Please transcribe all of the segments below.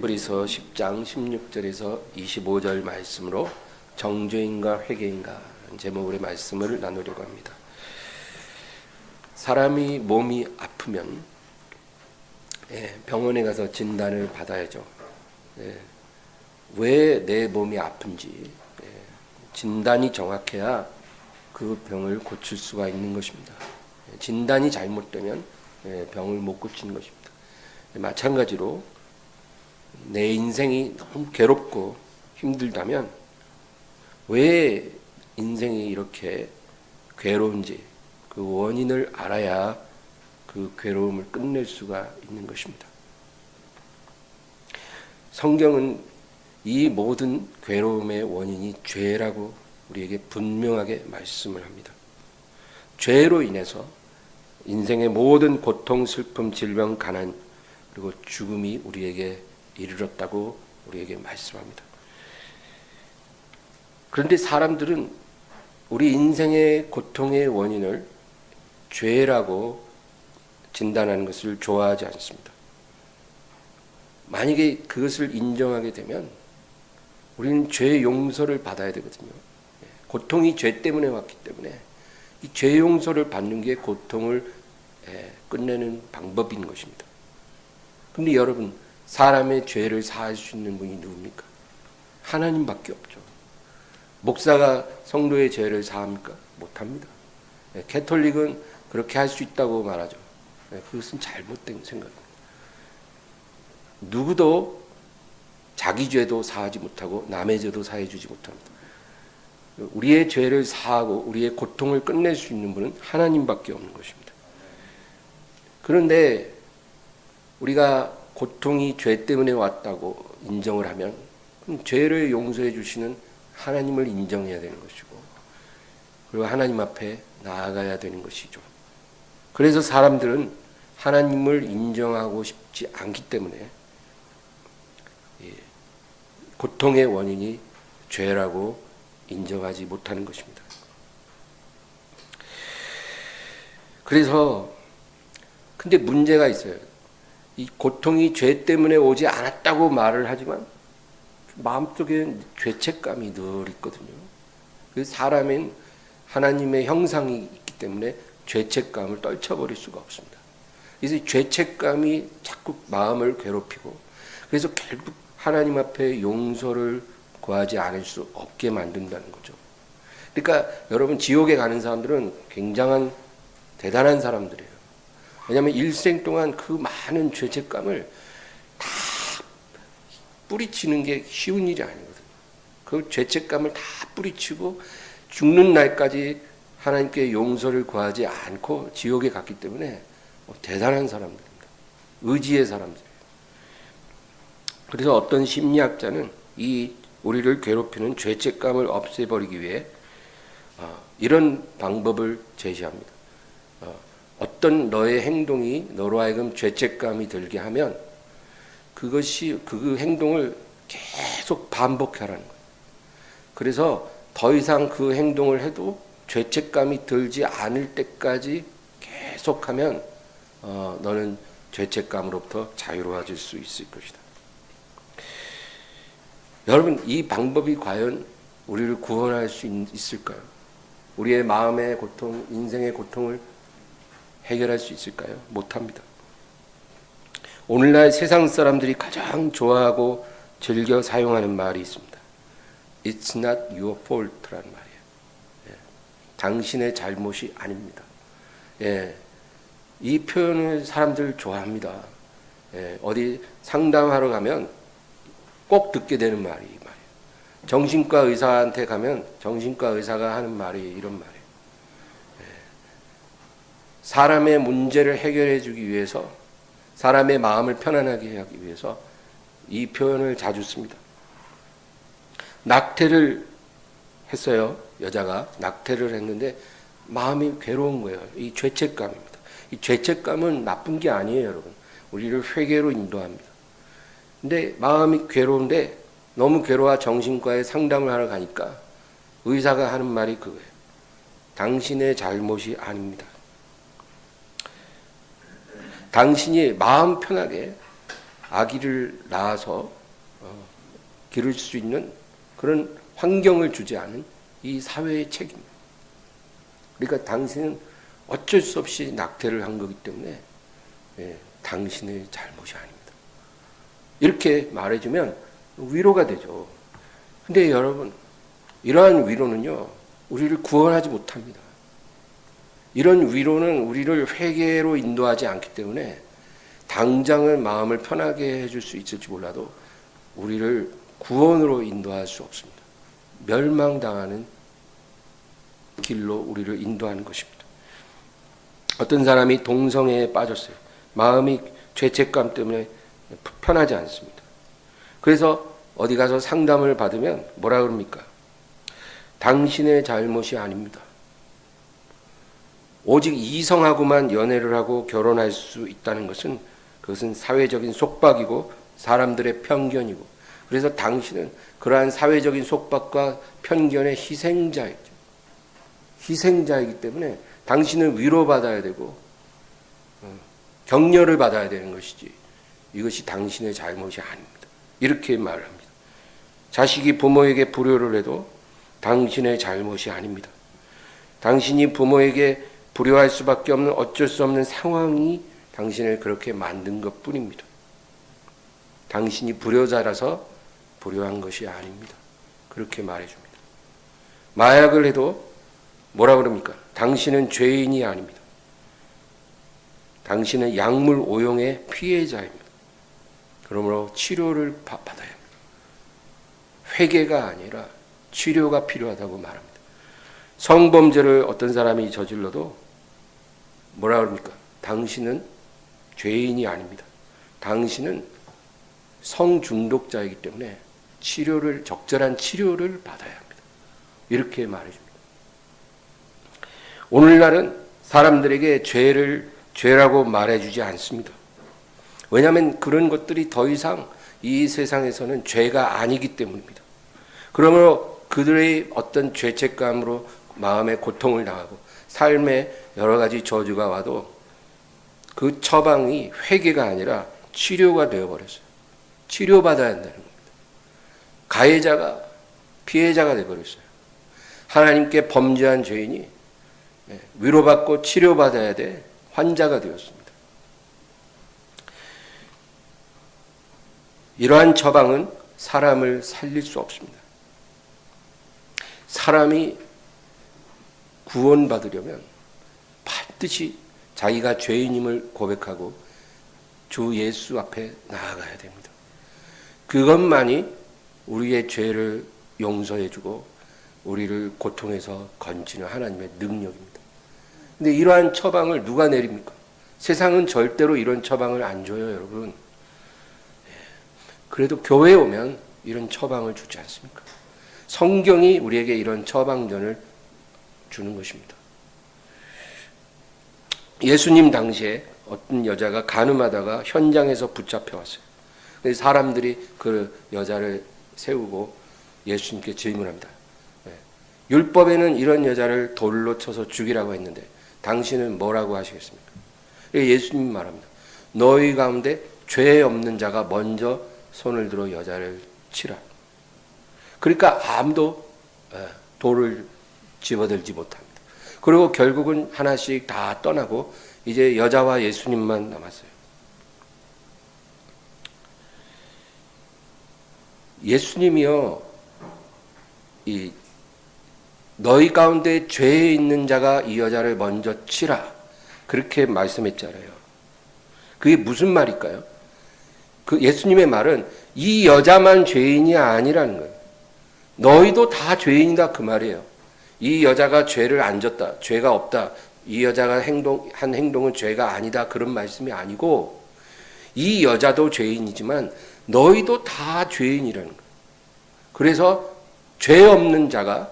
히브리서 10장 16절에서 25절 말씀으로 정죄인과 회개인가 제목의 말씀을 나누려고 합니다. 사람이 몸이 아프면 병원에 가서 진단을 받아야죠. 왜 내 몸이 아픈지 진단이 정확해야 그 병을 고칠 수가 있는 것입니다. 진단이 잘못되면 병을 못 고치는 것입니다. 마찬가지로 내 인생이 너무 괴롭고 힘들다면 왜 인생이 이렇게 괴로운지 그 원인을 알아야 그 괴로움을 끝낼 수가 있는 것입니다. 성경은 이 모든 괴로움의 원인이 죄라고 우리에게 분명하게 말씀을 합니다. 죄로 인해서 인생의 모든 고통, 슬픔, 질병, 가난 그리고 죽음이 우리에게 이르렀다고 우리에게 말씀합니다. 그런데 사람들은 우리 인생의 고통의 원인을 죄라고 진단하는 것을 좋아하지 않습니다. 만약에 그것을 인정하게 되면 우리는 죄 용서를 받아야 되거든요. 고통이 죄 때문에 왔기 때문에 이 죄 용서를 받는 게 고통을 끝내는 방법인 것입니다. 그런데 여러분, 사람의 죄를 사할 수 있는 분이 누굽니까? 하나님밖에 없죠. 목사가 성도의 죄를 사합니까? 못합니다. 캐톨릭은 그렇게 할 수 있다고 말하죠. 그것은 잘못된 생각입니다. 누구도 자기 죄도 사하지 못하고 남의 죄도 사해주지 못합니다. 우리의 죄를 사하고 우리의 고통을 끝낼 수 있는 분은 하나님밖에 없는 것입니다. 그런데 우리가 고통이 죄 때문에 왔다고 인정을 하면 죄를 용서해 주시는 하나님을 인정해야 되는 것이고 그리고 하나님 앞에 나아가야 되는 것이죠. 그래서 사람들은 하나님을 인정하고 싶지 않기 때문에 고통의 원인이 죄라고 인정하지 못하는 것입니다. 그래서 근데 문제가 있어요. 이 고통이 죄 때문에 오지 않았다고 말을 하지만 마음속에 죄책감이 늘 있거든요. 그 사람은 하나님의 형상이 있기 때문에 죄책감을 떨쳐버릴 수가 없습니다. 그래서 죄책감이 자꾸 마음을 괴롭히고 그래서 결국 하나님 앞에 용서를 구하지 않을 수 없게 만든다는 거죠. 그러니까 여러분, 지옥에 가는 사람들은 굉장한 대단한 사람들이에요. 왜냐하면 일생 동안 그 많은 죄책감을 다 뿌리치는 게 쉬운 일이 아니거든요. 그 죄책감을 다 뿌리치고 죽는 날까지 하나님께 용서를 구하지 않고 지옥에 갔기 때문에 대단한 사람들입니다. 의지의 사람들이에요. 그래서 어떤 심리학자는 이 우리를 괴롭히는 죄책감을 없애버리기 위해 이런 방법을 제시합니다. 어떤 너의 행동이 너로 하여금 죄책감이 들게 하면 그것이 그 행동을 계속 반복하라는 거예요. 그래서 더 이상 그 행동을 해도 죄책감이 들지 않을 때까지 계속하면 너는 죄책감으로부터 자유로워질 수 있을 것이다. 여러분, 이 방법이 과연 우리를 구원할 수 있을까요? 우리의 마음의 고통, 인생의 고통을 해결할 수 있을까요? 못합니다. 오늘날 세상 사람들이 가장 좋아하고 즐겨 사용하는 말이 있습니다. It's not your fault라는 말이에요. 당신의 잘못이 아닙니다. 이 표현을 사람들 좋아합니다. 어디 상담하러 가면 꼭 듣게 되는 말이 이 말이에요. 정신과 의사한테 가면 정신과 의사가 하는 말이 이런 말이에요. 사람의 문제를 해결해 주기 위해서, 사람의 마음을 편안하게 하기 위해서 이 표현을 자주 씁니다. 낙태를 했어요. 여자가 낙태를 했는데 마음이 괴로운 거예요. 이 죄책감입니다. 이 죄책감은 나쁜 게 아니에요, 여러분. 우리를 회개로 인도합니다. 근데 마음이 괴로운데 너무 괴로워 정신과에 상담을 하러 가니까 의사가 하는 말이 그거예요. 당신의 잘못이 아닙니다. 당신이 마음 편하게 아기를 낳아서 기를 수 있는 그런 환경을 주지 않은 이 사회의 책임입니다. 그러니까 당신은 어쩔 수 없이 낙태를 한 거기 때문에 당신의 잘못이 아닙니다. 이렇게 말해주면 위로가 되죠. 근데 여러분, 이러한 위로는요, 우리를 구원하지 못합니다. 이런 위로는 우리를 회개로 인도하지 않기 때문에 당장은 마음을 편하게 해줄 수 있을지 몰라도 우리를 구원으로 인도할 수 없습니다. 멸망당하는 길로 우리를 인도하는 것입니다. 어떤 사람이 동성애에 빠졌어요. 마음이 죄책감 때문에 편하지 않습니다. 그래서 어디 가서 상담을 받으면 뭐라 그럽니까? 당신의 잘못이 아닙니다. 오직 이성하고만 연애를 하고 결혼할 수 있다는 것은 그것은 사회적인 속박이고 사람들의 편견이고, 그래서 당신은 그러한 사회적인 속박과 편견의 희생자이죠. 희생자이기 때문에 당신은 위로받아야 되고 격려를 받아야 되는 것이지 이것이 당신의 잘못이 아닙니다. 이렇게 말을 합니다. 자식이 부모에게 불효를 해도 당신의 잘못이 아닙니다. 당신이 부모에게 불효할 수밖에 없는 어쩔 수 없는 상황이 당신을 그렇게 만든 것뿐입니다. 당신이 불효자라서 불효한 것이 아닙니다. 그렇게 말해줍니다. 마약을 해도 뭐라 그럽니까? 당신은 죄인이 아닙니다. 당신은 약물 오용의 피해자입니다. 그러므로 치료를 받아야 합니다. 회개가 아니라 치료가 필요하다고 말합니다. 성범죄를 어떤 사람이 저질러도 뭐라 그럽니까? 당신은 죄인이 아닙니다. 당신은 성중독자이기 때문에 적절한 치료를 받아야 합니다. 이렇게 말해줍니다. 오늘날은 사람들에게 죄라고 말해주지 않습니다. 왜냐하면 그런 것들이 더 이상 이 세상에서는 죄가 아니기 때문입니다. 그러므로 그들의 어떤 죄책감으로 마음의 고통을 당하고 삶에 여러 가지 저주가 와도 그 처방이 회개가 아니라 치료가 되어버렸어요. 치료받아야 한다는 겁니다. 가해자가 피해자가 되어버렸어요. 하나님께 범죄한 죄인이 위로받고 치료받아야 돼 환자가 되었습니다. 이러한 처방은 사람을 살릴 수 없습니다. 사람이 구원받으려면 반드시 자기가 죄인임을 고백하고 주 예수 앞에 나아가야 됩니다. 그것만이 우리의 죄를 용서해주고 우리를 고통에서 건지는 하나님의 능력입니다. 근데 이러한 처방을 누가 내립니까? 세상은 절대로 이런 처방을 안 줘요, 여러분. 그래도 교회에 오면 이런 처방을 주지 않습니까? 성경이 우리에게 이런 처방전을 주는 것입니다. 예수님 당시에 어떤 여자가 간음하다가 현장에서 붙잡혀 왔어요. 사람들이 그 여자를 세우고 예수님께 질문합니다. 율법에는 이런 여자를 돌로 쳐서 죽이라고 했는데 당신은 뭐라고 하시겠습니까? 예수님이 말합니다. 너희 가운데 죄 없는 자가 먼저 손을 들어 여자를 치라. 그러니까 아무도 돌을 집어들지 못합니다. 그리고 결국은 하나씩 다 떠나고 이제 여자와 예수님만 남았어요. 예수님이요, 너희 가운데 죄에 있는 자가 이 여자를 먼저 치라. 그렇게 말씀했잖아요. 그게 무슨 말일까요? 그 예수님의 말은 이 여자만 죄인이 아니라는 거예요. 너희도 다 죄인이다 그 말이에요. 이 여자가 죄를 안 졌다, 죄가 없다, 이 여자가 한 행동은 죄가 아니다 그런 말씀이 아니고 이 여자도 죄인이지만 너희도 다 죄인이라는 거예요. 그래서 죄 없는 자가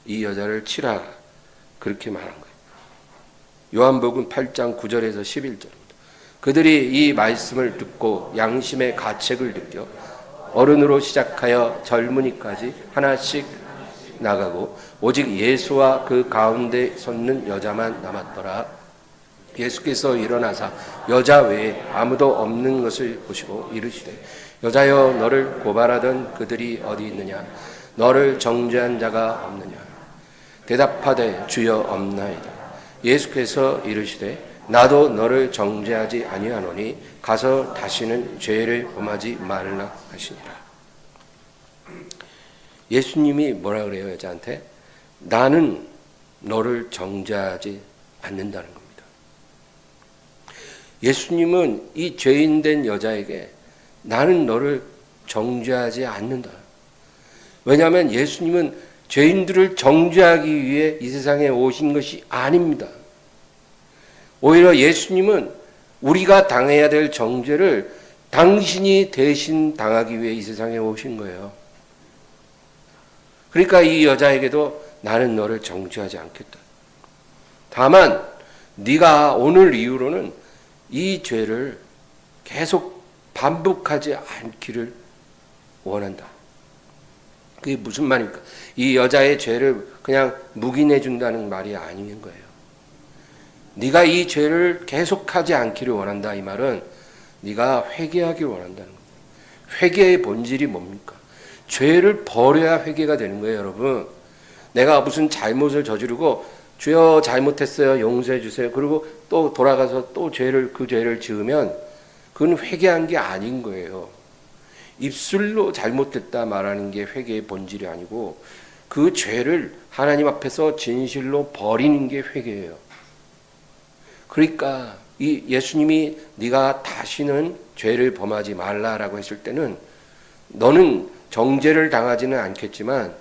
이 여자를 치라 그렇게 말한 거예요. 요한복음 8장 9절에서 11절입니다. 그들이 이 말씀을 듣고 양심의 가책을 느껴 어른으로 시작하여 젊은이까지 하나씩 나가고 오직 예수와 그 가운데 섰는 여자만 남았더라. 예수께서 일어나사 여자 외에 아무도 없는 것을 보시고 이르시되 여자여 너를 고발하던 그들이 어디 있느냐 너를 정죄한 자가 없느냐 대답하되 주여 없나이다. 예수께서 이르시되 나도 너를 정죄하지 아니하노니 가서 다시는 죄를 범하지 말라 하시니라. 예수님이 뭐라 그래요? 여자한테 나는 너를 정죄하지 않는다는 겁니다. 예수님은 이 죄인된 여자에게 나는 너를 정죄하지 않는다. 왜냐하면 예수님은 죄인들을 정죄하기 위해 이 세상에 오신 것이 아닙니다. 오히려 예수님은 우리가 당해야 될 정죄를 당신이 대신 당하기 위해 이 세상에 오신 거예요. 그러니까 이 여자에게도 나는 너를 정죄하지 않겠다. 다만 네가 오늘 이후로는 이 죄를 계속 반복하지 않기를 원한다. 그게 무슨 말입니까? 이 여자의 죄를 그냥 묵인해 준다는 말이 아닌 거예요. 네가 이 죄를 계속하지 않기를 원한다. 이 말은 네가 회개하기를 원한다는 겁니다. 회개의 본질이 뭡니까? 죄를 버려야 회개가 되는 거예요, 여러분. 내가 무슨 잘못을 저지르고 주여 잘못했어요, 용서해 주세요. 그리고 또 돌아가서 또 그 죄를 지으면 그건 회개한 게 아닌 거예요. 입술로 잘못됐다 말하는 게 회개의 본질이 아니고 그 죄를 하나님 앞에서 진실로 버리는 게 회개예요. 그러니까 이 예수님이 네가 다시는 죄를 범하지 말라라고 했을 때는 너는 정죄를 당하지는 않겠지만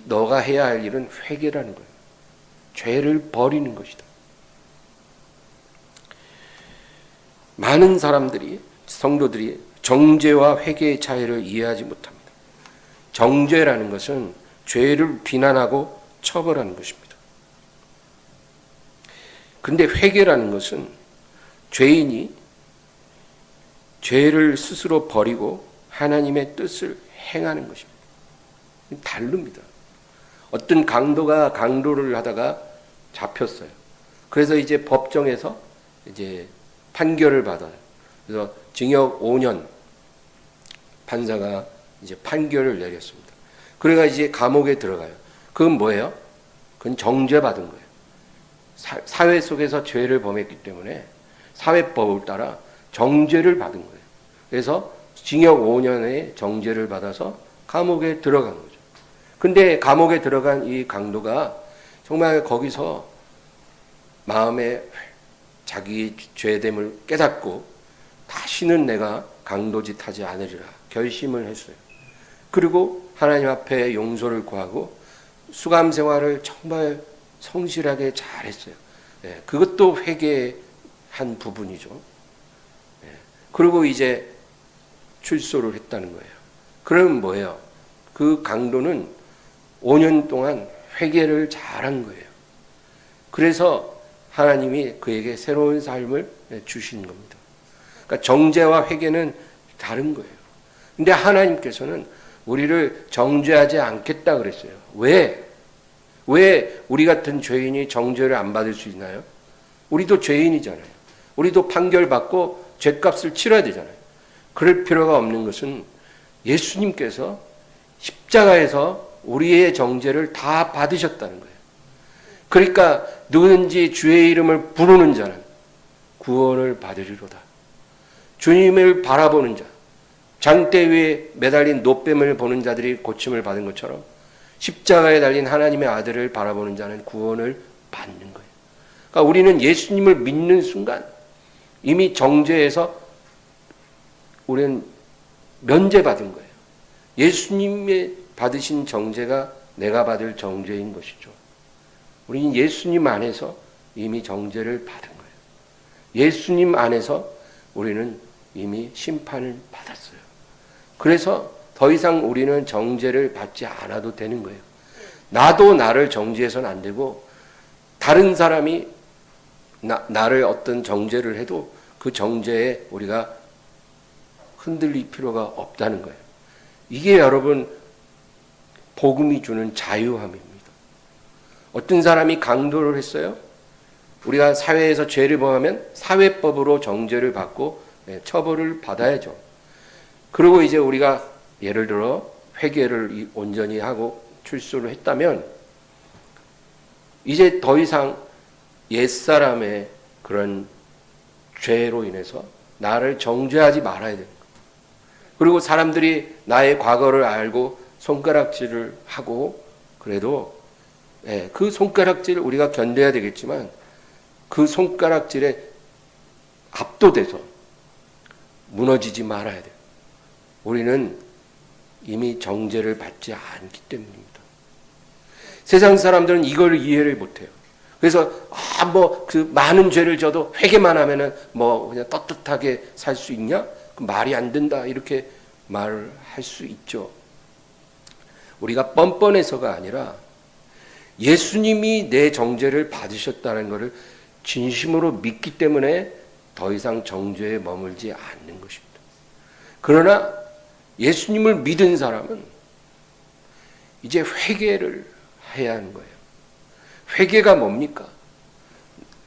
너가 해야 할 일은 회개라는 거예요. 죄를 버리는 것이다. 많은 사람들이 성도들이 정죄와 회개의 차이를 이해하지 못합니다. 정죄라는 것은 죄를 비난하고 처벌하는 것입니다. 근데 회개라는 것은 죄인이 죄를 스스로 버리고 하나님의 뜻을 행하는 것입니다. 다릅니다. 어떤 강도가 강도를 하다가 잡혔어요. 그래서 이제 법정에서 이제 판결을 받아요. 그래서 징역 5년 판사가 이제 판결을 내렸습니다. 그래가 이제 감옥에 들어가요. 그건 뭐예요? 그건 정죄받은 거예요. 사회 속에서 죄를 범했기 때문에 사회법을 따라 정죄를 받은 거예요. 그래서 징역 5년의 정죄를 받아서 감옥에 들어간 거죠. 근데 감옥에 들어간 이 강도가 정말 거기서 마음에 자기 죄됨을 깨닫고 다시는 내가 강도짓 하지 않으리라 결심을 했어요. 그리고 하나님 앞에 용서를 구하고 수감 생활을 정말 성실하게 잘했어요. 그것도 회개한 부분이죠. 그리고 이제 출소를 했다는 거예요. 그러면 뭐예요? 그 강도는 5년 동안 회개를 잘한 거예요. 그래서 하나님이 그에게 새로운 삶을 주신 겁니다. 그러니까 정죄와 회개는 다른 거예요. 근데 하나님께서는 우리를 정죄하지 않겠다 그랬어요. 왜? 왜 우리 같은 죄인이 정죄를 안 받을 수 있나요? 우리도 죄인이잖아요. 우리도 판결받고 죄값을 치러야 되잖아요. 그럴 필요가 없는 것은 예수님께서 십자가에서 우리의 정죄를 다 받으셨다는 거예요. 그러니까 누구든지 주의 이름을 부르는 자는 구원을 받으리로다. 주님을 바라보는 자, 장대 위에 매달린 노뱀을 보는 자들이 고침을 받은 것처럼 십자가에 달린 하나님의 아들을 바라보는 자는 구원을 받는 거예요. 그러니까 우리는 예수님을 믿는 순간 이미 정죄에서 우리는 면제받은 거예요. 예수님의 받으신 정죄가 내가 받을 정죄인 것이죠. 우리는 예수님 안에서 이미 정죄를 받은 거예요. 예수님 안에서 우리는 이미 심판을 받았어요. 그래서 더 이상 우리는 정죄를 받지 않아도 되는 거예요. 나도 나를 정죄해서는 안 되고 다른 사람이 나를 어떤 정죄를 해도 그 정죄에 우리가 흔들릴 필요가 없다는 거예요. 이게 여러분 복음이 주는 자유함입니다. 어떤 사람이 강도를 했어요. 우리가 사회에서 죄를 범하면 사회법으로 정죄를 받고 처벌을 받아야죠. 그리고 이제 우리가 예를 들어 회개를 온전히 하고 출소를 했다면 이제 더 이상 옛사람의 그런 죄로 인해서 나를 정죄하지 말아야 되는 거예요. 그리고 사람들이 나의 과거를 알고 손가락질을 하고 그래도 그 손가락질을 우리가 견뎌야 되겠지만 그 손가락질에 압도돼서 무너지지 말아야 돼요. 우리는 이미 정죄를 받지 않기 때문입니다. 세상 사람들은 이걸 이해를 못해요. 그래서 그 많은 죄를 져도 회개만 하면은 그냥 떳떳하게 살 수 있냐? 그 말이 안 된다 이렇게 말을 할 수 있죠. 우리가 뻔뻔해서가 아니라 예수님이 내 정죄를 받으셨다는 것을 진심으로 믿기 때문에 더 이상 정죄에 머물지 않는 것입니다. 그러나 예수님을 믿은 사람은 이제 회개를 해야 하는 거예요. 회개가 뭡니까?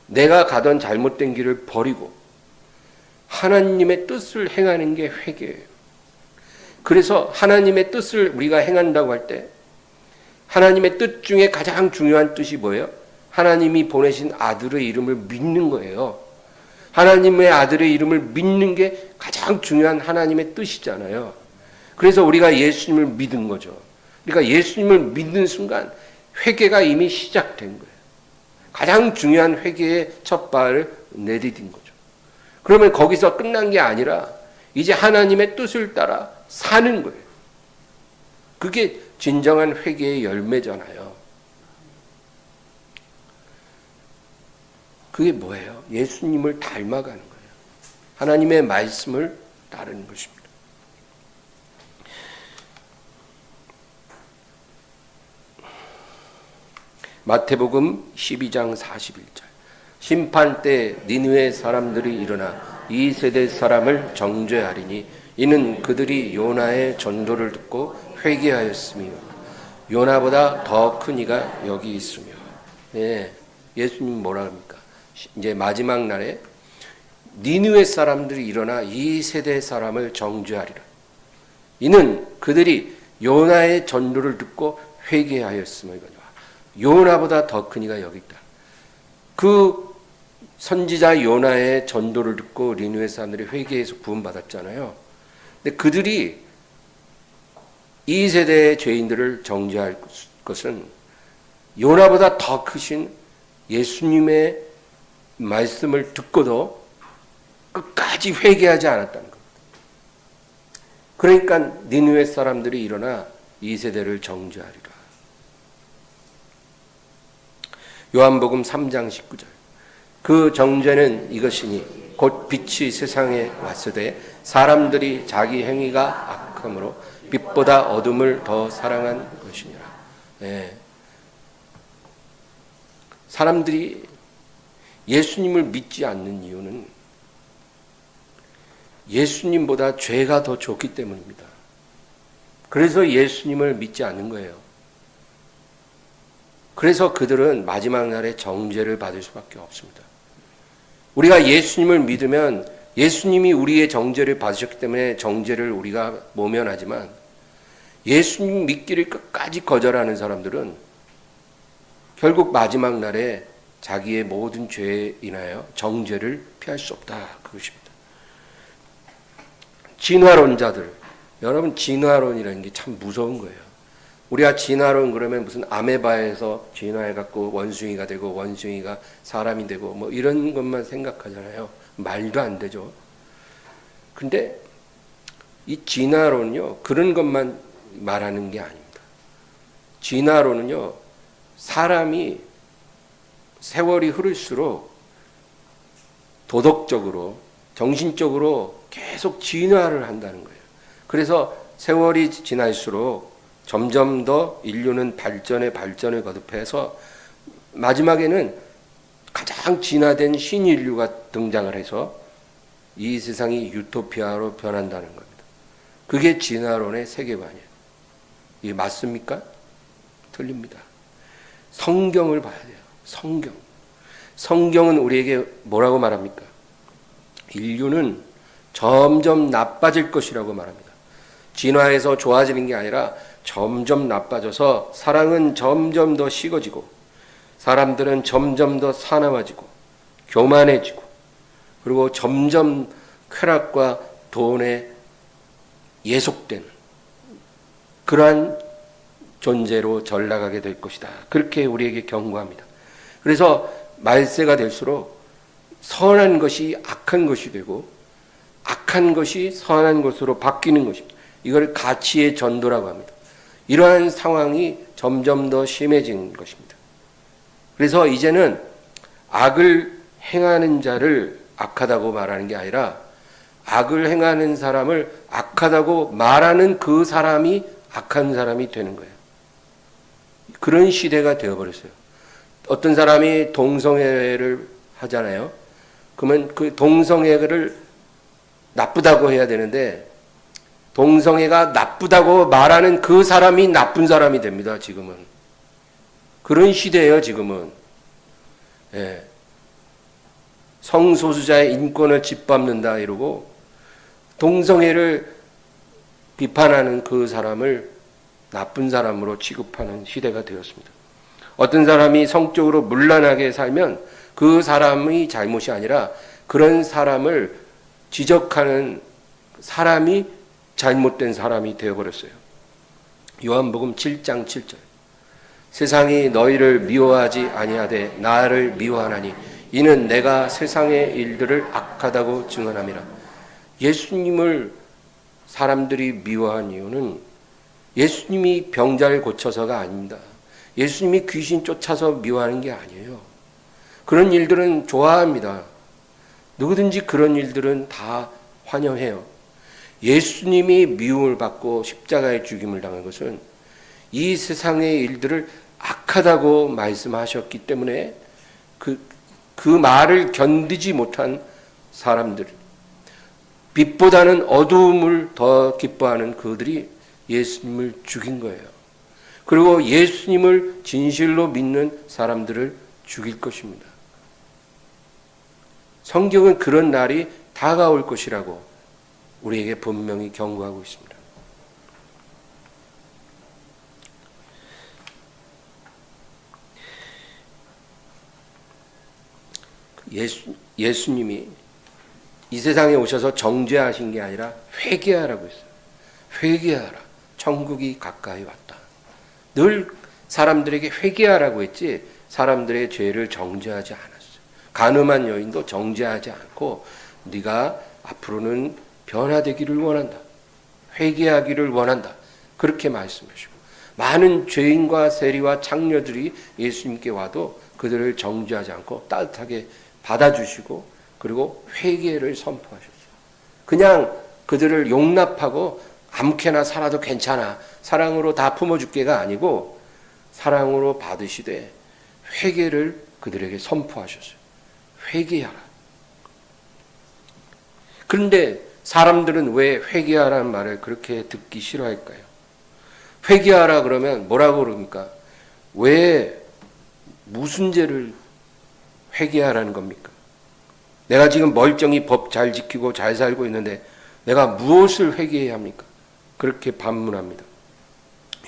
내가 가던 잘못된 길을 버리고 하나님의 뜻을 행하는 게 회개예요. 그래서 하나님의 뜻을 우리가 행한다고 할 때 하나님의 뜻 중에 가장 중요한 뜻이 뭐예요? 하나님이 보내신 아들의 이름을 믿는 거예요. 하나님의 아들의 이름을 믿는 게 가장 중요한 하나님의 뜻이잖아요. 그래서 우리가 예수님을 믿은 거죠. 그러니까 예수님을 믿는 순간 회개가 이미 시작된 거예요. 가장 중요한 회개의 첫 발을 내디딘 거죠. 그러면 거기서 끝난 게 아니라 이제 하나님의 뜻을 따라 사는 거예요. 그게 진정한 회개의 열매잖아요. 그게 뭐예요? 예수님을 닮아가는 거예요. 하나님의 말씀을 따르는 것입니다. 마태복음 12장 41절 심판 때 니느웨 사람들이 일어나 이 세대 사람을 정죄하리니 이는 그들이 요나의 전도를 듣고 회개하였으며 요나보다 더 큰 이가 여기 있으며. 예수님 뭐라 합니까? 이제 마지막 날에 니느웨 사람들이 일어나 이 세대 사람을 정죄하리라. 이는 그들이 요나의 전도를 듣고 회개하였으며. 요나보다 더 큰 이가 여기 있다. 그 선지자 요나의 전도를 듣고 니느웨 사람들이 회개해서 구원받았잖아요. 근데 그들이 이 세대의 죄인들을 정죄할 것은 요나보다 더 크신 예수님의 말씀을 듣고도 끝까지 회개하지 않았다는 겁니다. 그러니까 니느웨 사람들이 일어나 이 세대를 정죄하리라. 요한복음 3장 19절 그 정죄는 이것이니 곧 빛이 세상에 왔으되 사람들이 자기 행위가 악함으로 빛보다 어둠을 더 사랑한 것이니라. 사람들이 예수님을 믿지 않는 이유는 예수님보다 죄가 더 좋기 때문입니다. 그래서 예수님을 믿지 않는 거예요. 그래서 그들은 마지막 날에 정죄를 받을 수밖에 없습니다. 우리가 예수님을 믿으면 예수님이 우리의 정죄를 받으셨기 때문에 정죄를 우리가 모면하지만 예수님 믿기를 끝까지 거절하는 사람들은 결국 마지막 날에 자기의 모든 죄에 인하여 정죄를 피할 수 없다. 그것입니다. 진화론자들, 여러분 진화론이라는 게 참 무서운 거예요. 우리가 진화론 그러면 무슨 아메바에서 진화해갖고 원숭이가 되고 원숭이가 사람이 되고 이런 것만 생각하잖아요. 말도 안 되죠. 근데 이 진화론은요, 그런 것만 말하는 게 아닙니다. 진화론은요, 사람이 세월이 흐를수록 도덕적으로, 정신적으로 계속 진화를 한다는 거예요. 그래서 세월이 지날수록 점점 더 인류는 발전을 거듭해서 마지막에는 가장 진화된 신인류가 등장을 해서 이 세상이 유토피아로 변한다는 겁니다. 그게 진화론의 세계관이에요. 이게 맞습니까? 틀립니다. 성경을 봐야 돼요. 성경은 우리에게 뭐라고 말합니까? 인류는 점점 나빠질 것이라고 말합니다. 진화해서 좋아지는 게 아니라 점점 나빠져서 사랑은 점점 더 식어지고 사람들은 점점 더 사나워지고 교만해지고 그리고 점점 쾌락과 돈에 예속된 그러한 존재로 전락하게 될 것이다. 그렇게 우리에게 경고합니다. 그래서 말세가 될수록 선한 것이 악한 것이 되고 악한 것이 선한 것으로 바뀌는 것입니다. 이걸 가치의 전도라고 합니다. 이러한 상황이 점점 더 심해진 것입니다. 그래서 이제는 악을 행하는 자를 악하다고 말하는 게 아니라 악을 행하는 사람을 악하다고 말하는 그 사람이 악한 사람이 되는 거예요. 그런 시대가 되어버렸어요. 어떤 사람이 동성애를 하잖아요. 그러면 그 동성애를 나쁘다고 해야 되는데 동성애가 나쁘다고 말하는 그 사람이 나쁜 사람이 됩니다. 지금은. 그런 시대예요. 지금은. 예. 성소수자의 인권을 짓밟는다 이러고 동성애를 비판하는 그 사람을 나쁜 사람으로 취급하는 시대가 되었습니다. 어떤 사람이 성적으로 문란하게 살면 그 사람이 잘못이 아니라 그런 사람을 지적하는 사람이 잘못된 사람이 되어버렸어요. 요한복음 7장 7절 세상이 너희를 미워하지 아니하되 나를 미워하나니 이는 내가 세상의 일들을 악하다고 증언함이라. 예수님을 사람들이 미워한 이유는 예수님이 병자를 고쳐서가 아닙니다. 예수님이 귀신 쫓아서 미워하는 게 아니에요. 그런 일들은 좋아합니다. 누구든지 그런 일들은 다 환영해요. 예수님이 미움을 받고 십자가의 죽임을 당한 것은 이 세상의 일들을 악하다고 말씀하셨기 때문에 그 말을 견디지 못한 사람들, 빛보다는 어두움을 더 기뻐하는 그들이 예수님을 죽인 거예요. 그리고 예수님을 진실로 믿는 사람들을 죽일 것입니다. 성경은 그런 날이 다가올 것이라고 우리에게 분명히 경고하고 있습니다. 예수님이 이 세상에 오셔서 정죄하신 게 아니라 회개하라고 했어요. 회개하라. 천국이 가까이 왔다. 늘 사람들에게 회개하라고 했지 사람들의 죄를 정죄하지 않았어요. 간음한 여인도 정죄하지 않고 네가 앞으로는 변화되기를 원한다. 회개하기를 원한다. 그렇게 말씀하시고 많은 죄인과 세리와 창녀들이 예수님께 와도 그들을 정죄하지 않고 따뜻하게 받아주시고 그리고 회개를 선포하셨어요. 그냥 그들을 용납하고 아무렇게나 살아도 괜찮아. 사랑으로 다 품어줄게가 아니고 사랑으로 받으시되 회개를 그들에게 선포하셨어요. 회개하라. 그런데 사람들은 왜 회개하라는 말을 그렇게 듣기 싫어할까요? 회개하라 그러면 뭐라고 그럽니까? 왜 무슨 죄를 회개하라는 겁니까? 내가 지금 멀쩡히 법 잘 지키고 잘 살고 있는데 내가 무엇을 회개해야 합니까? 그렇게 반문합니다.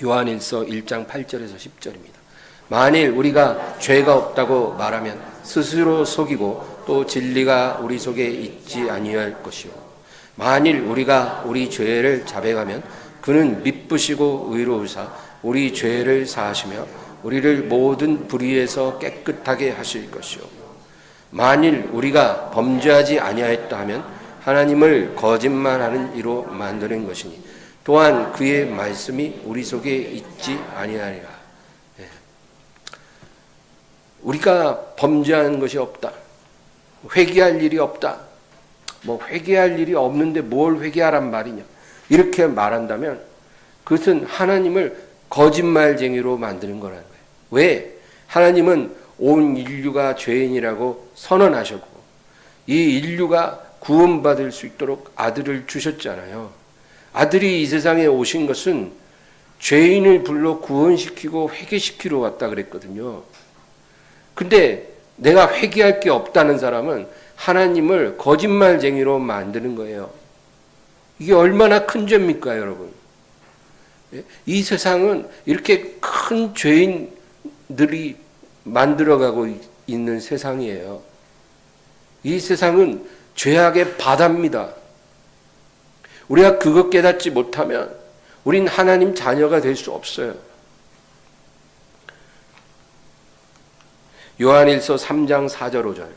요한일서 1장 8절에서 10절입니다. 만일 우리가 죄가 없다고 말하면 스스로 속이고 또 진리가 우리 속에 있지 아니할 것이요 만일 우리가 우리 죄를 자백하면 그는 미쁘시고 의로우사 우리 죄를 사하시며 우리를 모든 불의에서 깨끗하게 하실 것이요 만일 우리가 범죄하지 아니하였다 하면 하나님을 거짓말하는 이로 만드는 것이니 또한 그의 말씀이 우리 속에 있지 아니하리라. 우리가 범죄한 것이 없다. 회개할 일이 없다. 뭐 회개할 일이 없는데 뭘 회개하란 말이냐. 이렇게 말한다면 그것은 하나님을 거짓말쟁이로 만드는 거라는 거예요. 왜? 하나님은 온 인류가 죄인이라고 선언하셨고 이 인류가 구원받을 수 있도록 아들을 주셨잖아요. 아들이 이 세상에 오신 것은 죄인을 불러 구원시키고 회개시키러 왔다 그랬거든요. 근데 내가 회개할 게 없다는 사람은 하나님을 거짓말쟁이로 만드는 거예요. 이게 얼마나 큰 죄입니까, 여러분? 이 세상은 이렇게 큰 죄인들이 만들어가고 있는 세상이에요. 이 세상은 죄악의 바다입니다. 우리가 그것 깨닫지 못하면 우린 하나님 자녀가 될 수 없어요. 요한일서 3장 4절 5절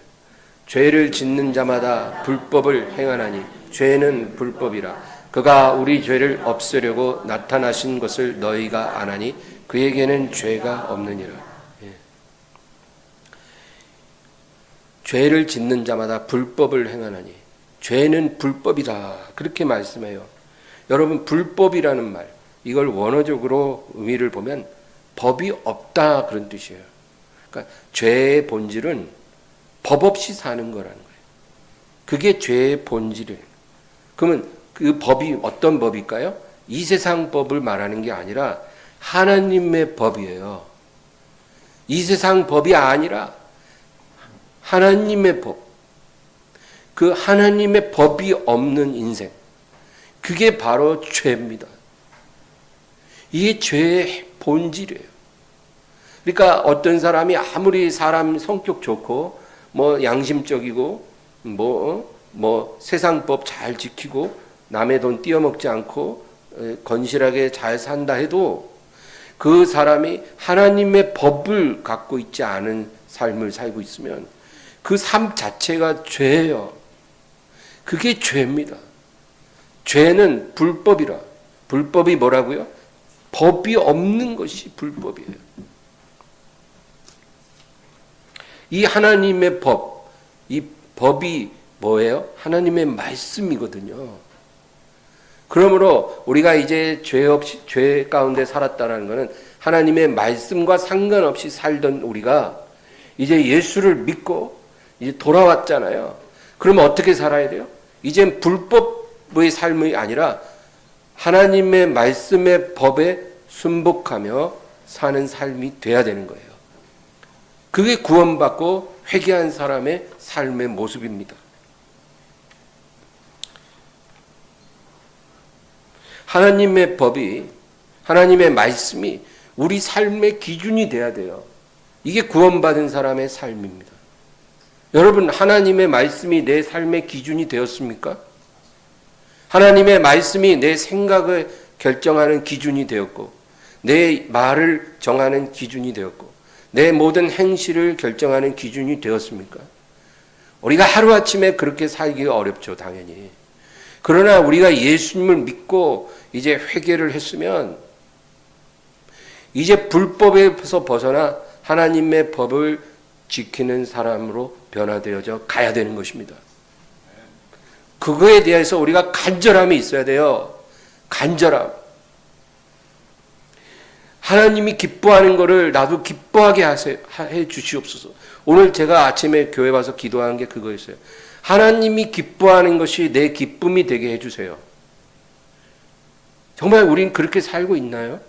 죄를 짓는 자마다 불법을 행하나니 죄는 불법이라 그가 우리 죄를 없애려고 나타나신 것을 너희가 아나니 그에게는 죄가 없느니라. 예. 죄를 짓는 자마다 불법을 행하나니 죄는 불법이다. 그렇게 말씀해요. 여러분, 불법이라는 말, 이걸 원어적으로 의미를 보면 법이 없다 그런 뜻이에요. 그러니까 죄의 본질은 법 없이 사는 거라는 거예요. 그게 죄의 본질이에요. 그러면 그 법이 어떤 법일까요? 이 세상 법을 말하는 게 아니라 하나님의 법이에요. 이 세상 법이 아니라 하나님의 법. 그 하나님의 법이 없는 인생. 그게 바로 죄입니다. 이게 죄의 본질이에요. 그러니까 어떤 사람이 아무리 사람 성격 좋고 뭐 양심적이고 뭐 세상법 잘 지키고 남의 돈 띄어먹지 않고 건실하게 잘 산다 해도 그 사람이 하나님의 법을 갖고 있지 않은 삶을 살고 있으면 그 삶 자체가 죄예요. 그게 죄입니다. 죄는 불법이라. 불법이 뭐라고요? 법이 없는 것이 불법이에요. 이 하나님의 법, 이 법이 뭐예요? 하나님의 말씀이거든요. 그러므로 우리가 이제 죄 가운데 살았다는 것은 하나님의 말씀과 상관없이 살던 우리가 이제 예수를 믿고 이제 돌아왔잖아요. 그러면 어떻게 살아야 돼요? 이젠 불법의 삶이 아니라 하나님의 말씀의 법에 순복하며 사는 삶이 돼야 되는 거예요. 그게 구원받고 회개한 사람의 삶의 모습입니다. 하나님의 법이, 하나님의 말씀이 우리 삶의 기준이 돼야 돼요. 이게 구원받은 사람의 삶입니다. 여러분, 하나님의 말씀이 내 삶의 기준이 되었습니까? 하나님의 말씀이 내 생각을 결정하는 기준이 되었고, 내 말을 정하는 기준이 되었고, 내 모든 행실을 결정하는 기준이 되었습니까? 우리가 하루아침에 그렇게 살기가 어렵죠, 당연히. 그러나 우리가 예수님을 믿고 이제 회개를 했으면 이제 불법에서 벗어나 하나님의 법을 지키는 사람으로 변화되어져 가야 되는 것입니다. 그거에 대해서 우리가 간절함이 있어야 돼요. 간절함. 하나님이 기뻐하는 것을 나도 기뻐하게 해 주시옵소서. 오늘 제가 아침에 교회 와서 기도한 게 그거였어요. 하나님이 기뻐하는 것이 내 기쁨이 되게 해주세요. 정말 우린 그렇게 살고 있나요?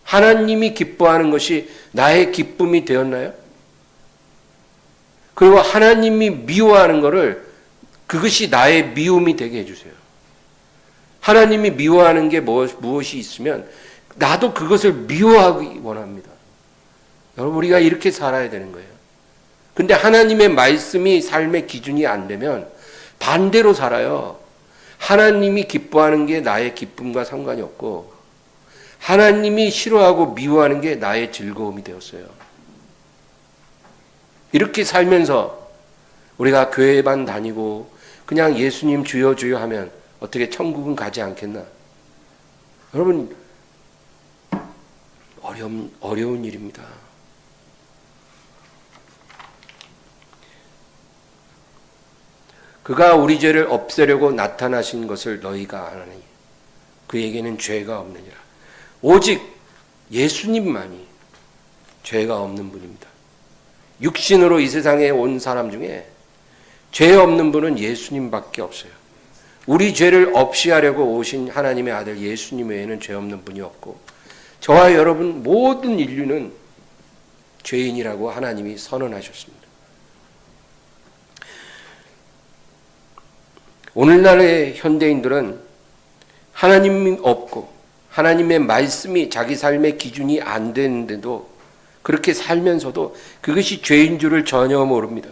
하나님이 기뻐하는 것이 나의 기쁨이 되었나요? 그리고 하나님이 미워하는 것을 그것이 나의 미움이 되게 해주세요. 하나님이 미워하는 게 무엇이 있으면 나도 그것을 미워하기 원합니다. 여러분, 우리가 이렇게 살아야 되는 거예요. 근데 하나님의 말씀이 삶의 기준이 안 되면 반대로 살아요. 하나님이 기뻐하는 게 나의 기쁨과 상관이 없고 하나님이 싫어하고 미워하는 게 나의 즐거움이 되었어요. 이렇게 살면서 우리가 교회만 다니고 그냥 예수님 주여 주여 하면 어떻게 천국은 가지 않겠나? 여러분, 어려운 일입니다. 그가 우리 죄를 없애려고 나타나신 것을 너희가 아나니 그에게는 죄가 없느니라. 오직 예수님만이 죄가 없는 분입니다. 육신으로 이 세상에 온 사람 중에 죄 없는 분은 예수님밖에 없어요. 우리 죄를 없이 하려고 오신 하나님의 아들 예수님 외에는 죄 없는 분이 없고 저와 여러분 모든 인류는 죄인이라고 하나님이 선언하셨습니다. 오늘날의 현대인들은 하나님이 없고 하나님의 말씀이 자기 삶의 기준이 안 되는데도 그렇게 살면서도 그것이 죄인 줄을 전혀 모릅니다.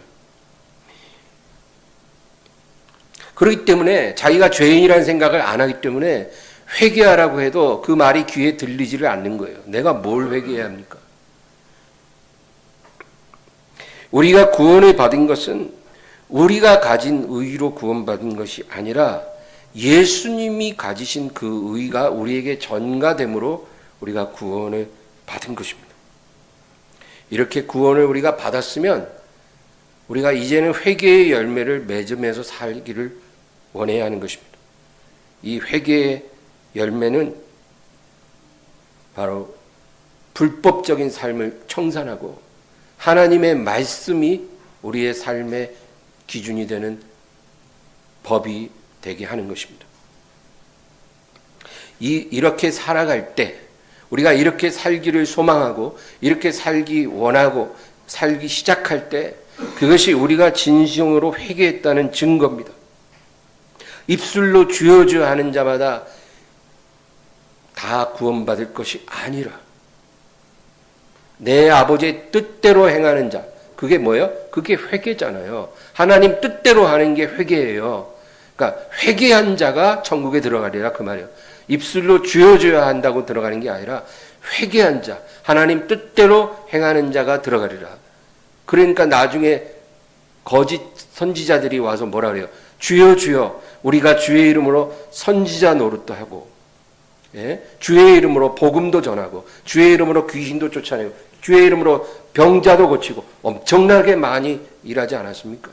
그렇기 때문에 자기가 죄인이라는 생각을 안 하기 때문에 회개하라고 해도 그 말이 귀에 들리지를 않는 거예요. 내가 뭘 회개해야 합니까? 우리가 구원을 받은 것은 우리가 가진 의로 구원받은 것이 아니라 예수님이 가지신 그 의가 우리에게 전가됨으로 우리가 구원을 받은 것입니다. 이렇게 구원을 우리가 받았으면 우리가 이제는 회개의 열매를 맺으면서 살기를 원해야 하는 것입니다. 이 회개의 열매는 바로 불법적인 삶을 청산하고 하나님의 말씀이 우리의 삶의 기준이 되는 법이 되게 하는 것입니다. 이렇게 살아갈 때 우리가 이렇게 살기를 소망하고 이렇게 살기 원하고 살기 시작할 때 그것이 우리가 진심으로 회개했다는 증거입니다. 입술로 주여 주여 하는 자마다 다 구원받을 것이 아니라 내 아버지의 뜻대로 행하는 자, 그게 뭐예요? 그게 회개잖아요. 하나님 뜻대로 하는 게 회개예요. 그러니까 회개한 자가 천국에 들어가리라 그 말이에요. 입술로 주여 주여 한다고 들어가는 게 아니라 회개한 자, 하나님 뜻대로 행하는 자가 들어가리라. 그러니까 나중에 거짓 선지자들이 와서 뭐라 그래요? 주여 주여 우리가 주의 이름으로 선지자 노릇도 하고 주의 이름으로 복음도 전하고 주의 이름으로 귀신도 쫓아내고 주의 이름으로 병자도 고치고 엄청나게 많이 일하지 않았습니까?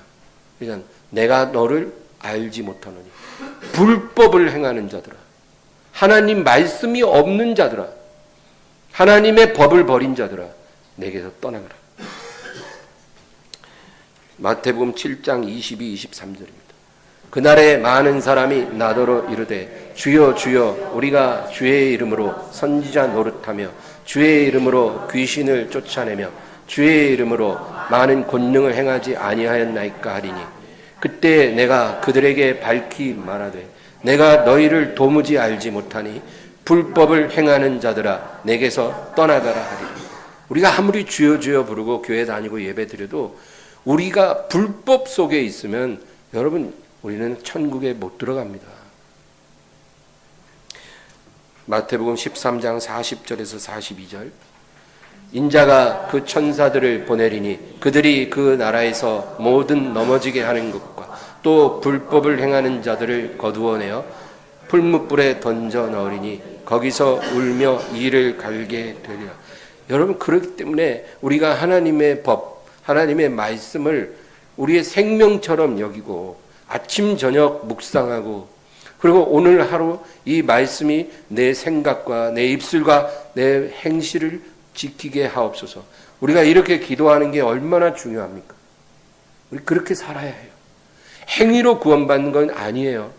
그러니까 내가 너를 알지 못하노니 불법을 행하는 자들아, 하나님 말씀이 없는 자들아, 하나님의 법을 버린 자들아, 내게서 떠나가라. 마태복음 7장 22, 23절입니다. 그날에 많은 사람이 나더러 이르되 주여 주여 우리가 주의 이름으로 선지자 노릇하며 주의 이름으로 귀신을 쫓아내며 주의 이름으로 많은 권능을 행하지 아니하였나이까 하리니 그때 내가 그들에게 밝히 말하되 내가 너희를 도무지 알지 못하니 불법을 행하는 자들아 내게서 떠나가라 하리니. 우리가 아무리 주여 주여 부르고 교회 다니고 예배 드려도 우리가 불법 속에 있으면 여러분 우리는 천국에 못 들어갑니다. 마태복음 13장 40절에서 42절 인자가 그 천사들을 보내리니 그들이 그 나라에서 모든 넘어지게 하는 것과 또 불법을 행하는 자들을 거두어내어 풀무불에 던져 넣으리니 거기서 울며 이를 갈게 되리라. 여러분 그렇기 때문에 우리가 하나님의 법, 하나님의 말씀을 우리의 생명처럼 여기고 아침 저녁 묵상하고 그리고 오늘 하루 이 말씀이 내 생각과 내 입술과 내 행실을 지키게 하옵소서. 우리가 이렇게 기도하는 게 얼마나 중요합니까? 우리 그렇게 살아야 해요. 행위로 구원받는 건 아니에요.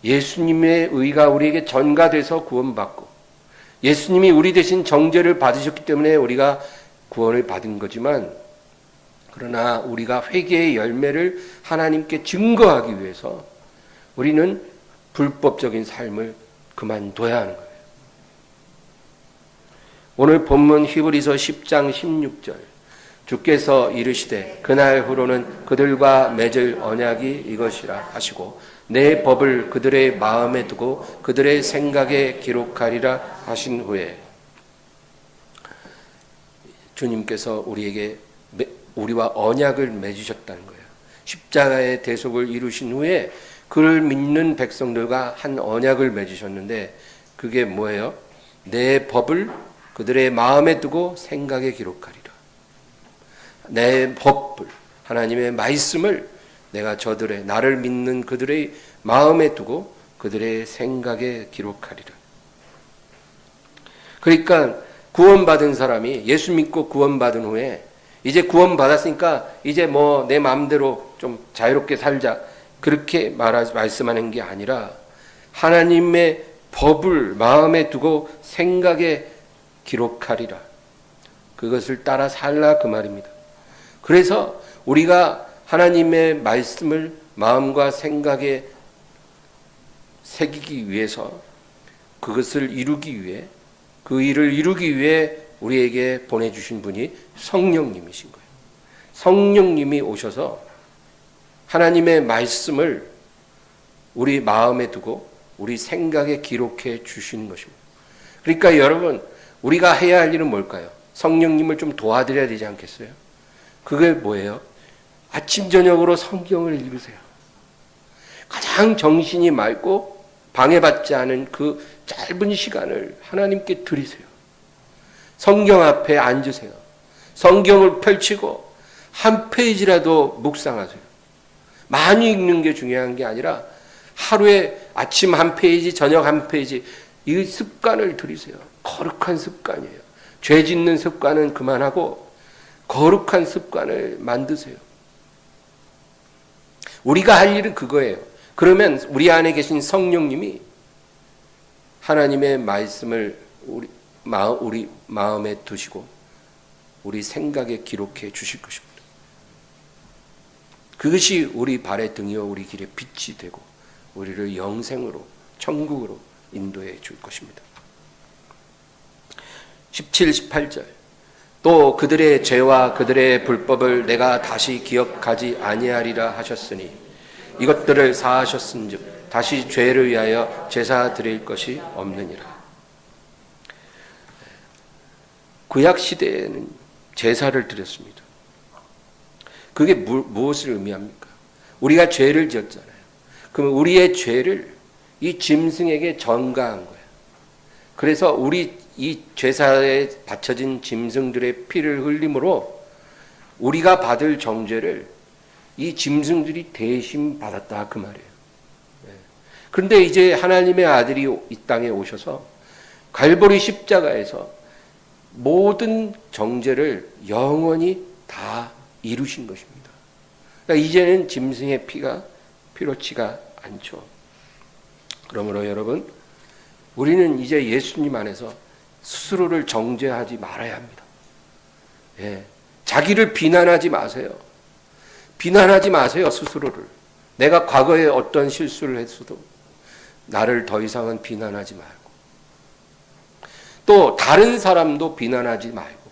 예수님의 의가 우리에게 전가돼서 구원받고 예수님이 우리 대신 정죄를 받으셨기 때문에 우리가 구원을 받은 거지만 그러나 우리가 회개의 열매를 하나님께 증거하기 위해서 우리는 불법적인 삶을 그만둬야 하는 거예요. 오늘 본문 히브리서 10장 16절 주께서 이르시되 그날 후로는 그들과 맺을 언약이 이것이라 하시고 내 법을 그들의 마음에 두고 그들의 생각에 기록하리라 하신 후에 주님께서 우리와 언약을 맺으셨다는 거예요. 십자가의 대속을 이루신 후에 그를 믿는 백성들과 한 언약을 맺으셨는데 그게 뭐예요? 내 법을 그들의 마음에 두고 생각에 기록하리라. 내 법을 하나님의 말씀을 내가 나를 믿는 그들의 마음에 두고 그들의 생각에 기록하리라. 그러니까 구원받은 사람이 예수 믿고 구원받은 후에 이제 구원받았으니까 이제 뭐 내 마음대로 좀 자유롭게 살자 그렇게 말씀하는 게 아니라 하나님의 법을 마음에 두고 생각에 기록하리라. 그것을 따라 살라 그 말입니다. 그래서 우리가 하나님의 말씀을 마음과 생각에 새기기 위해서, 그것을 이루기 위해, 그 일을 이루기 위해 우리에게 보내주신 분이 성령님이신 거예요. 성령님이 오셔서 하나님의 말씀을 우리 마음에 두고 우리 생각에 기록해 주시는 것입니다. 그러니까 여러분, 우리가 해야 할 일은 뭘까요? 성령님을 좀 도와드려야 되지 않겠어요? 그게 뭐예요? 아침 저녁으로 성경을 읽으세요. 가장 정신이 맑고 방해받지 않은 그 짧은 시간을 하나님께 드리세요. 성경 앞에 앉으세요. 성경을 펼치고 한 페이지라도 묵상하세요. 많이 읽는 게 중요한 게 아니라 하루에 아침 한 페이지, 저녁 한 페이지, 이 습관을 들이세요. 거룩한 습관이에요. 죄 짓는 습관은 그만하고 거룩한 습관을 만드세요. 우리가 할 일은 그거예요. 그러면 우리 안에 계신 성령님이 하나님의 말씀을 우리 마음에 두시고 우리 생각에 기록해 주실 것입니다. 그것이 우리 발의 등이요 우리 길의 빛이 되고 우리를 영생으로, 천국으로 인도해 줄 것입니다. 17, 18절. 또 그들의 죄와 그들의 불법을 내가 다시 기억하지 아니하리라 하셨으니 이것들을 사하셨은즉 다시 죄를 위하여 제사 드릴 것이 없느니라. 구약 시대에는 제사를 드렸습니다. 그게 무엇을 의미합니까? 우리가 죄를 지었잖아요. 그러면 우리의 죄를 이 짐승에게 전가한 거예요. 그래서 우리 이 제사에 바쳐진 짐승들의 피를 흘림으로 우리가 받을 정죄를 이 짐승들이 대신 받았다, 그 말이에요. 그런데 이제 하나님의 아들이 이 땅에 오셔서 갈보리 십자가에서 모든 정죄를 영원히 다 이루신 것입니다. 그러니까 이제는 짐승의 피가 필요치가 않죠. 그러므로 여러분, 우리는 이제 예수님 안에서 스스로를 정죄하지 말아야 합니다. 예. 자기를 비난하지 마세요. 비난하지 마세요, 스스로를. 내가 과거에 어떤 실수를 했어도 나를 더 이상은 비난하지 말고, 또 다른 사람도 비난하지 말고,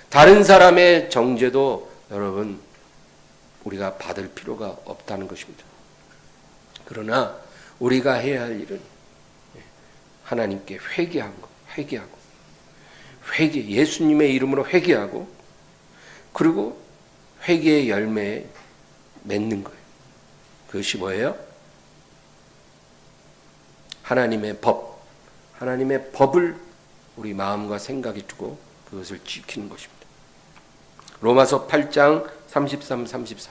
다른 사람의 정죄도 여러분 우리가 받을 필요가 없다는 것입니다. 그러나 우리가 해야 할 일은 하나님께 회개하고 예수님의 이름으로 회개하고, 그리고 회개의 열매에 맺는 거예요. 그것이 뭐예요? 하나님의 법을 우리 마음과 생각에 두고 그것을 지키는 것입니다. 로마서 8장 33, 34절.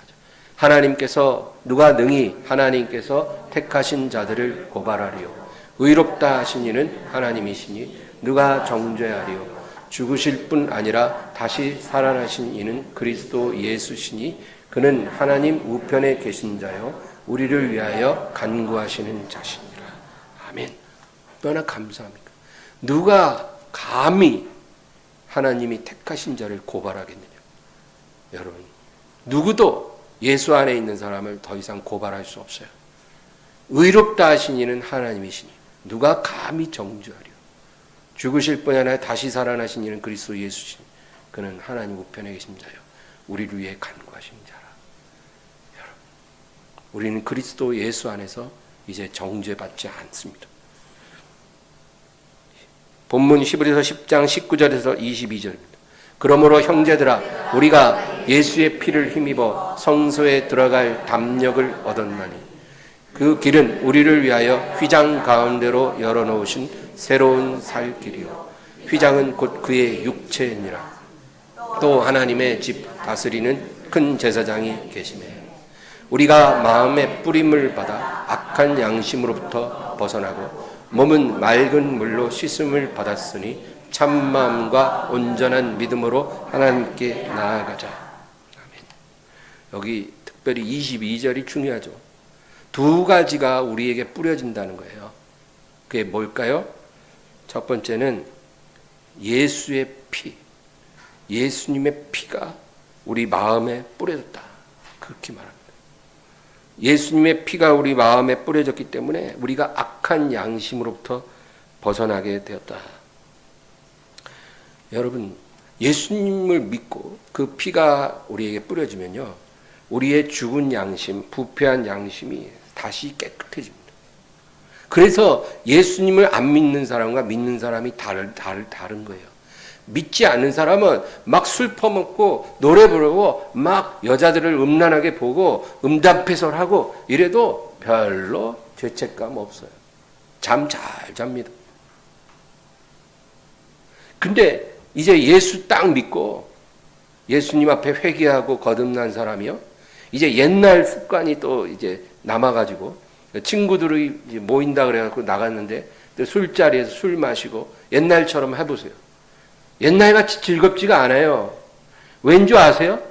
하나님께서 누가 능히 하나님께서 택하신 자들을 고발하리요. 의롭다 하신 이는 하나님이시니 누가 정죄하리요. 죽으실 뿐 아니라 다시 살아나신 이는 그리스도 예수시니 그는 하나님 우편에 계신 자요 우리를 위하여 간구하시는 자시니라. 아멘. 얼마나 감사합니까? 누가 감히 하나님이 택하신 자를 고발하겠느냐. 여러분, 누구도 예수 안에 있는 사람을 더 이상 고발할 수 없어요. 의롭다 하신 이는 하나님이시니 누가 감히 정죄하리요. 죽으실 뿐 아니라 다시 살아나신 이는 그리스도 예수시니 그는 하나님 우편에 계신 자요 우리를 위해 간구하신 자라. 여러분, 우리는 그리스도 예수 안에서 이제 정죄받지 않습니다. 본문 히브리서 10장 19절에서 22절입니다. 그러므로 형제들아 우리가 예수의 피를 힘입어 성소에 들어갈 담력을 얻었나니 그 길은 우리를 위하여 휘장 가운데로 열어놓으신 새로운 살 길이요 휘장은 곧 그의 육체니라. 또 하나님의 집 다스리는 큰 제사장이 계시매 우리가 마음의 뿌림을 받아 악한 양심으로부터 벗어나고 몸은 맑은 물로 씻음을 받았으니 참마음과 온전한 믿음으로 하나님께 나아가자. 아멘. 여기 특별히 22절이 중요하죠. 두 가지가 우리에게 뿌려진다는 거예요. 그게 뭘까요? 첫 번째는 예수의 피, 예수님의 피가 우리 마음에 뿌려졌다. 그렇게 말합니다. 예수님의 피가 우리 마음에 뿌려졌기 때문에 우리가 악한 양심으로부터 벗어나게 되었다. 여러분, 예수님을 믿고 그 피가 우리에게 뿌려지면요, 우리의 죽은 양심, 부패한 양심이 다시 깨끗해집니다. 그래서 예수님을 안 믿는 사람과 믿는 사람이 다른 거예요. 믿지 않는 사람은 막 술 퍼먹고 노래 부르고 막 여자들을 음란하게 보고 음담패설하고 이래도 별로 죄책감 없어요. 잠 잘 잡니다. 근데 이제 예수 딱 믿고 예수님 앞에 회개하고 거듭난 사람이요, 이제 옛날 습관이 또 이제 남아가지고 친구들이 이제 모인다 그래갖고 나갔는데 술자리에서 술 마시고 옛날처럼 해보세요. 옛날같이 즐겁지가 않아요. 왠지 아세요?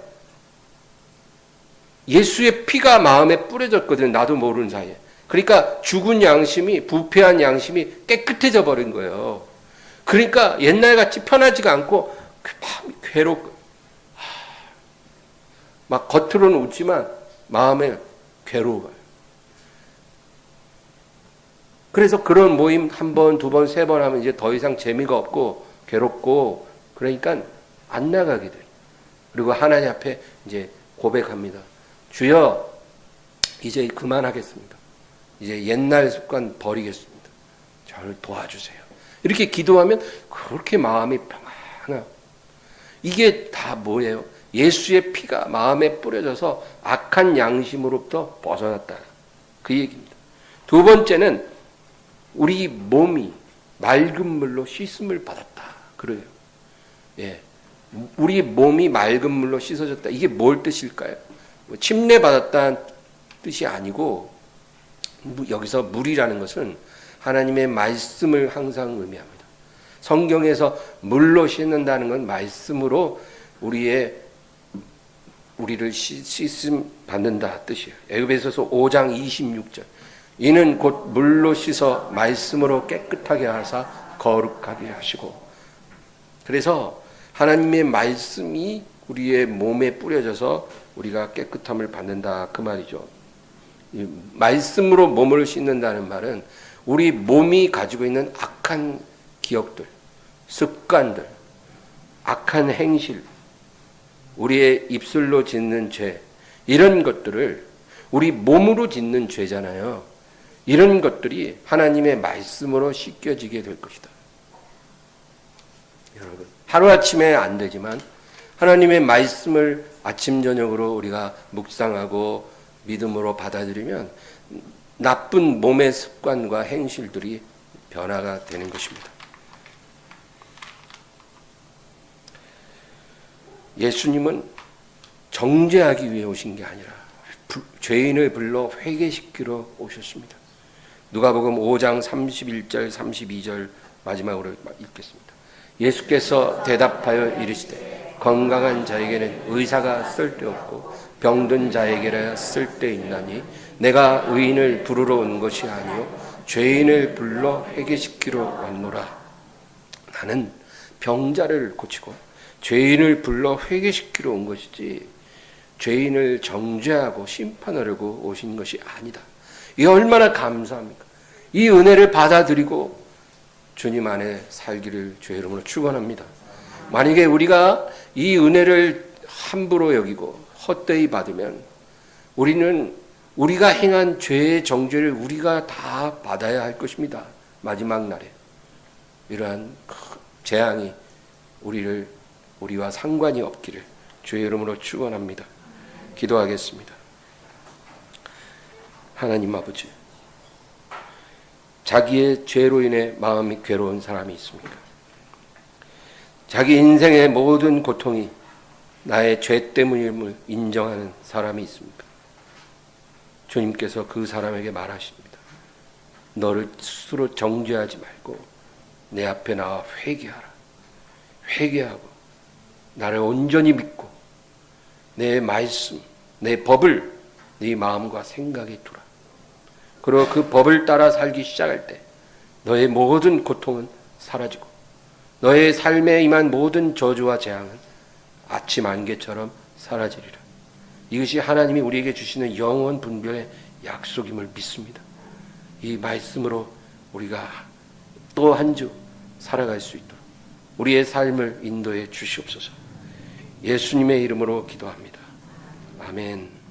예수의 피가 마음에 뿌려졌거든요. 나도 모르는 사이에. 그러니까 죽은 양심이, 부패한 양심이 깨끗해져 버린 거예요. 그러니까 옛날같이 편하지가 않고 막 괴롭고, 막 겉으로는 웃지만 마음에 괴로워요. 그래서 그런 모임 한 번, 두 번, 세 번 하면 이제 더 이상 재미가 없고 괴롭고, 그러니까 안 나가게 돼요. 그리고 하나님 앞에 이제 고백합니다. 주여, 이제 그만하겠습니다. 이제 옛날 습관 버리겠습니다. 저를 도와주세요. 이렇게 기도하면 그렇게 마음이 평안하고, 이게 다 뭐예요? 예수의 피가 마음에 뿌려져서 악한 양심으로부터 벗어났다. 그 얘기입니다. 두 번째는 우리 몸이 맑은 물로 씻음을 받았다. 그래요. 예. 우리 몸이 맑은 물로 씻어졌다. 이게 뭘 뜻일까요? 침례 받았다는 뜻이 아니고, 여기서 물이라는 것은 하나님의 말씀을 항상 의미합니다. 성경에서 물로 씻는다는 건 말씀으로 우리를 씻음 받는다 뜻이에요. 애굽에서서 5장 26절. 이는 곧 물로 씻어 말씀으로 깨끗하게 하사 거룩하게 하시고. 그래서 하나님의 말씀이 우리의 몸에 뿌려져서 우리가 깨끗함을 받는다, 그 말이죠. 말씀으로 몸을 씻는다는 말은 우리 몸이 가지고 있는 악한 기억들, 습관들, 악한 행실, 우리의 입술로 짓는 죄, 이런 것들을, 우리 몸으로 짓는 죄잖아요. 이런 것들이 하나님의 말씀으로 씻겨지게 될 것이다. 여러분, 하루아침에 안 되지만 하나님의 말씀을 아침 저녁으로 우리가 묵상하고 믿음으로 받아들이면 나쁜 몸의 습관과 행실들이 변화가 되는 것입니다. 예수님은 정죄하기 위해 오신 게 아니라 죄인을 불러 회개시키러 오셨습니다. 누가복음 5장 31절 32절 마지막으로 읽겠습니다. 예수께서 대답하여 이르시되 건강한 자에게는 의사가 쓸데없고 병든 자에게라 쓸데있나니 내가 의인을 부르러 온 것이 아니요 죄인을 불러 회개시키러 왔노라. 나는 병자를 고치고 죄인을 불러 회개시키러 온 것이지 죄인을 정죄하고 심판하려고 오신 것이 아니다. 이 얼마나 감사합니까? 이 은혜를 받아들이고 주님 안에 살기를 주의 이름으로 축원합니다. 만약에 우리가 이 은혜를 함부로 여기고 헛되이 받으면 우리는 우리가 행한 죄의 정죄를 우리가 다 받아야 할 것입니다. 마지막 날에 이러한 재앙이 우리와 상관이 없기를 주의 이름으로 축원합니다. 기도하겠습니다. 하나님 아버지, 자기의 죄로 인해 마음이 괴로운 사람이 있습니까? 자기 인생의 모든 고통이 나의 죄 때문임을 인정하는 사람이 있습니까? 주님께서 그 사람에게 말하십니다. 너를 스스로 정죄하지 말고 내 앞에 나와 회개하라. 회개하고 나를 온전히 믿고 내 말씀, 내 법을 네 마음과 생각에 두라. 그리고 그 법을 따라 살기 시작할 때 너의 모든 고통은 사라지고 너의 삶에 임한 모든 저주와 재앙은 아침 안개처럼 사라지리라. 이것이 하나님이 우리에게 주시는 영원 분별의 약속임을 믿습니다. 이 말씀으로 우리가 또 한 주 살아갈 수 있도록 우리의 삶을 인도해 주시옵소서. 예수님의 이름으로 기도합니다. 아멘.